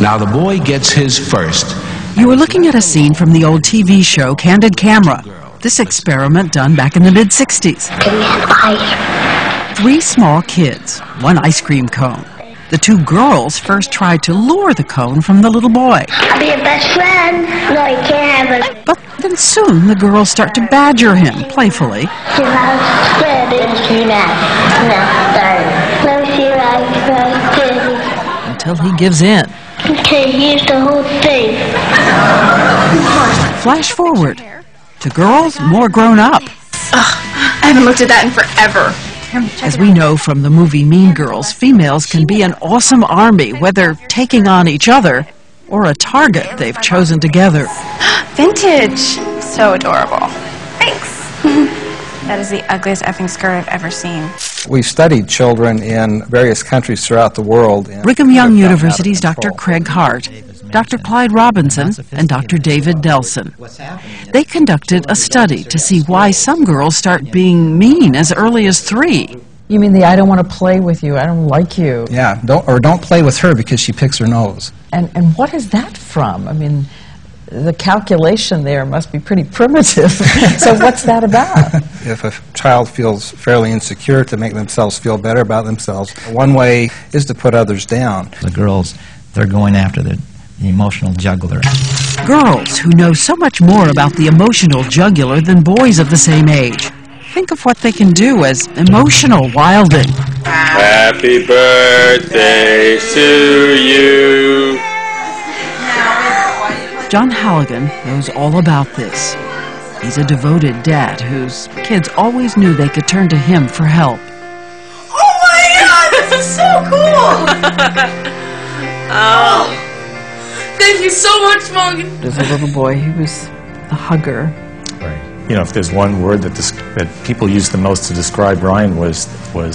Now the boy gets his first. You are looking at a scene from the old TV show Candid Camera. This experiment done back in the mid-60s. 3 small kids, 1 ice cream cone. The 2 girls first tried to lure the cone from the little boy. I'll be your best friend. No, you can't have it. But then soon the girls start to badger him playfully. Let me see right. Until he gives in. Okay, here's the whole thing. Flash forward to girls more grown up. I haven't looked at that in forever. As we know from the movie Mean Girls, females can be an awesome army, whether taking on each other or a target they've chosen together. Vintage. So adorable. Thanks. That is the ugliest effing skirt I've ever seen. We've studied children in various countries throughout the world. Brigham Young University's Dr. Craig Hart, Dr. Clyde Robinson, and Dr. David Delson. They conducted a study to see why some girls start being mean as early as 3. You mean the I don't want to play with you, I don't like you. Yeah, don't play with her because she picks her nose. And what is that from? I mean, the calculation there must be pretty primitive. So what's that about? If a child feels fairly insecure, to make themselves feel better about themselves, one way is to put others down. The girls, they're going after the emotional jugular. Girls who know so much more about the emotional jugular than boys of the same age. Think of what they can do as emotional wilding. Happy birthday to you. John Halligan knows all about this. He's a devoted dad whose kids always knew they could turn to him for help. Oh my God, this is so cool! Oh, thank you so much, Mom. As a little boy, he was the hugger. Right. You know, if there's one word that people use the most to describe Ryan was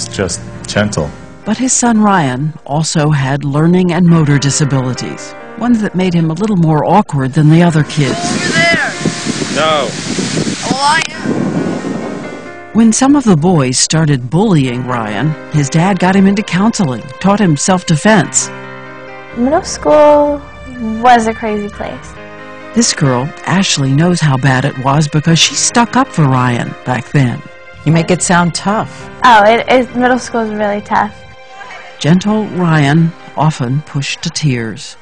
just gentle. But his son Ryan also had learning and motor disabilities, ones that made him a little more awkward than the other kids. You there? No. Oh, I am. When some of the boys started bullying Ryan, his dad got him into counseling, taught him self-defense. Middle school was a crazy place. This girl, Ashley, knows how bad it was because she stuck up for Ryan back then. You make it sound tough. Oh, middle school is really tough. Gentle Ryan often pushed to tears.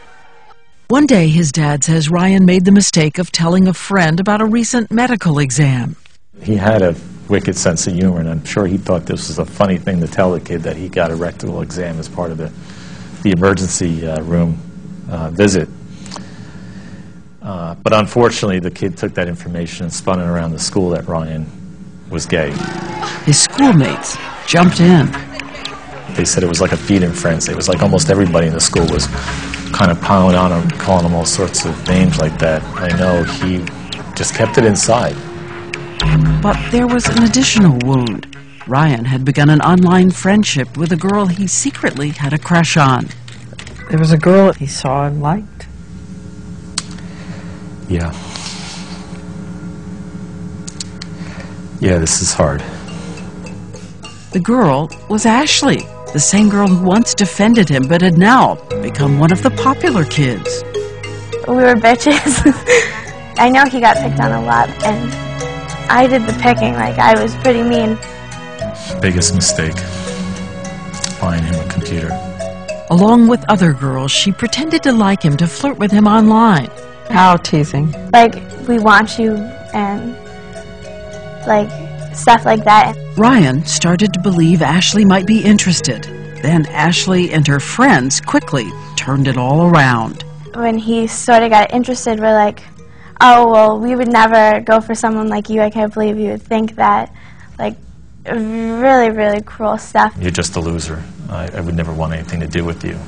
One day his dad says Ryan made the mistake of telling a friend about a recent medical exam. He had a wicked sense of humor, and I'm sure he thought this was a funny thing to tell the kid that he got a rectal exam as part of the emergency room visit. But unfortunately, the kid took that information and spun it around the school that Ryan was gay. His schoolmates jumped in. They said it was like a feeding frenzy. It was like almost everybody in the school was kind of piling on him, calling him all sorts of names like that. I know he just kept it inside. But there was an additional wound. Ryan had begun an online friendship with a girl he secretly had a crush on. There was a girl he saw and liked. Yeah. Yeah, this is hard. The girl was Ashley, the same girl who once defended him but had now become one of the popular kids. We were bitches. I know he got picked on a lot, and I did the picking. Like, I was pretty mean. Biggest mistake, buying him a computer. Along with other girls, she pretended to like him to flirt with him online. How teasing? Like, we want you, and like stuff like that. Ryan started to believe Ashley might be interested. Then Ashley and her friends quickly turned it all around. When he sort of got interested, we're like, oh, well, we would never go for someone like you. I can't believe you would think that. Like, really, really cruel stuff. You're just a loser. I would never want anything to do with you.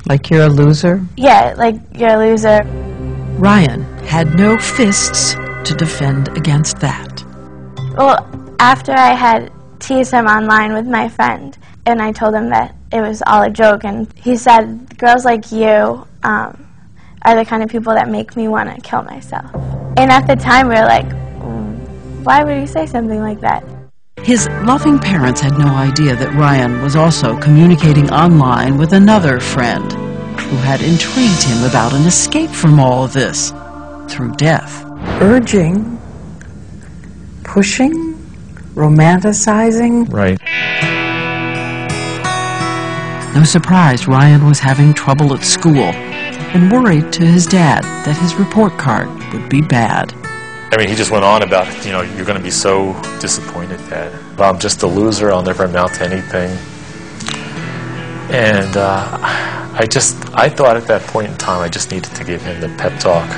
Like you're a loser? Yeah, like you're a loser. Ryan had no fists to defend against that. Well, after I had teased him online with my friend, and I told him that it was all a joke, and he said, girls like you are the kind of people that make me want to kill myself. And at the time, we were like, why would he say something like that? His loving parents had no idea that Ryan was also communicating online with another friend, who had intrigued him about an escape from all of this through death. Urging, pushing, romanticizing. Right. No surprise Ryan was having trouble at school and worried to his dad that his report card would be bad. I mean, he just went on about, you know, you're going to be so disappointed, Dad. I'm just a loser. I'll never amount to anything. And I thought at that point in time I just needed to give him the pep talk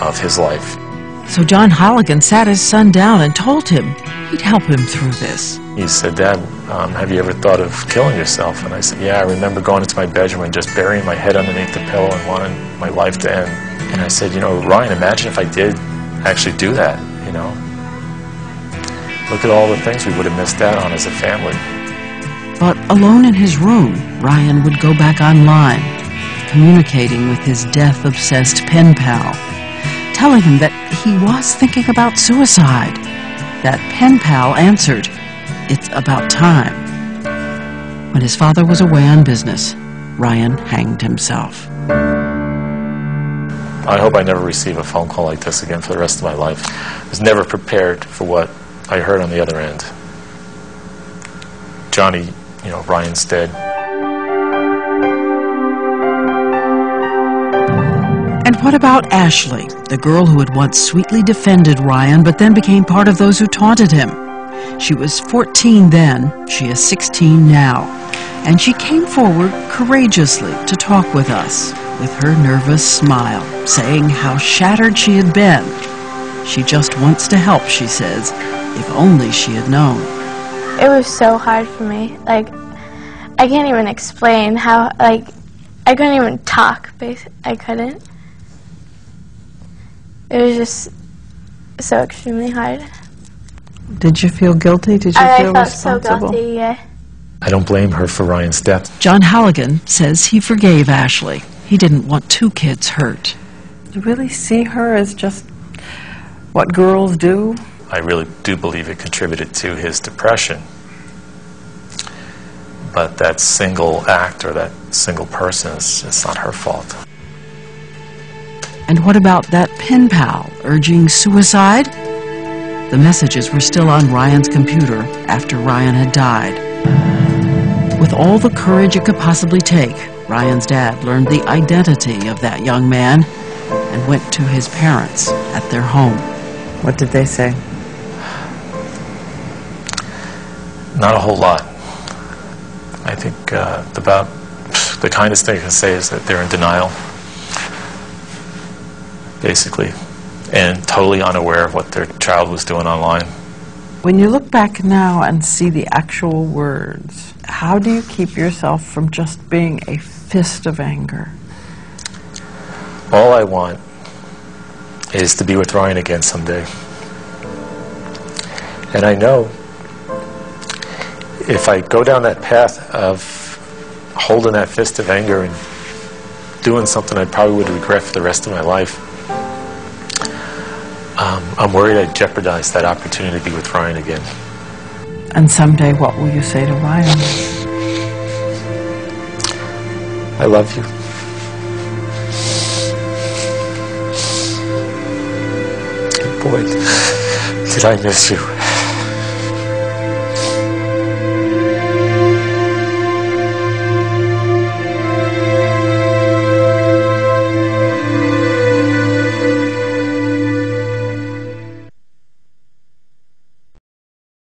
of his life. So John Halligan sat his son down and told him he'd help him through this. He said, Dad, have you ever thought of killing yourself? And I said, yeah, I remember going into my bedroom and just burying my head underneath the pillow and wanting my life to end. And I said, you know, Ryan, imagine if I did actually do that, you know. Look at all the things we would have missed out on as a family. But alone in his room, Ryan would go back online, communicating with his death-obsessed pen pal, telling him that he was thinking about suicide. That pen pal answered, "It's about time." When his father was away on business, Ryan hanged himself. I hope I never receive a phone call like this again for the rest of my life. I was never prepared for what I heard on the other end. Johnny, you know, Ryan's dead. And what about Ashley, the girl who had once sweetly defended Ryan but then became part of those who taunted him? She was 14 then, she is 16 now, and she came forward courageously to talk with us, with her nervous smile, saying how shattered she had been. She just wants to help, she says, if only she had known. It was so hard for me. Like, I can't even explain how, like, I couldn't even talk, I couldn't. It was just so extremely hard. Did you feel guilty? Did you feel responsible? I felt so guilty, yeah. I don't blame her for Ryan's death. John Halligan says he forgave Ashley. He didn't want two kids hurt. Do you really see her as just what girls do? I really do believe it contributed to his depression. But that single act or that single person, it's not her fault. And what about that pen pal urging suicide? The messages were still on Ryan's computer after Ryan had died. With all the courage it could possibly take, Ryan's dad learned the identity of that young man and went to his parents at their home. What did they say? Not a whole lot. I think about the kindest thing I can say is that they're in denial, basically, and totally unaware of what their child was doing online. When you look back now and see the actual words, how do you keep yourself from just being a fist of anger? All I want is to be with Ryan again someday. And I know if I go down that path of holding that fist of anger and doing something I probably would regret for the rest of my life, I'm worried I'd jeopardize that opportunity to be with Ryan again. And someday, what will you say to Ryan? I love you. Boy, did I miss you.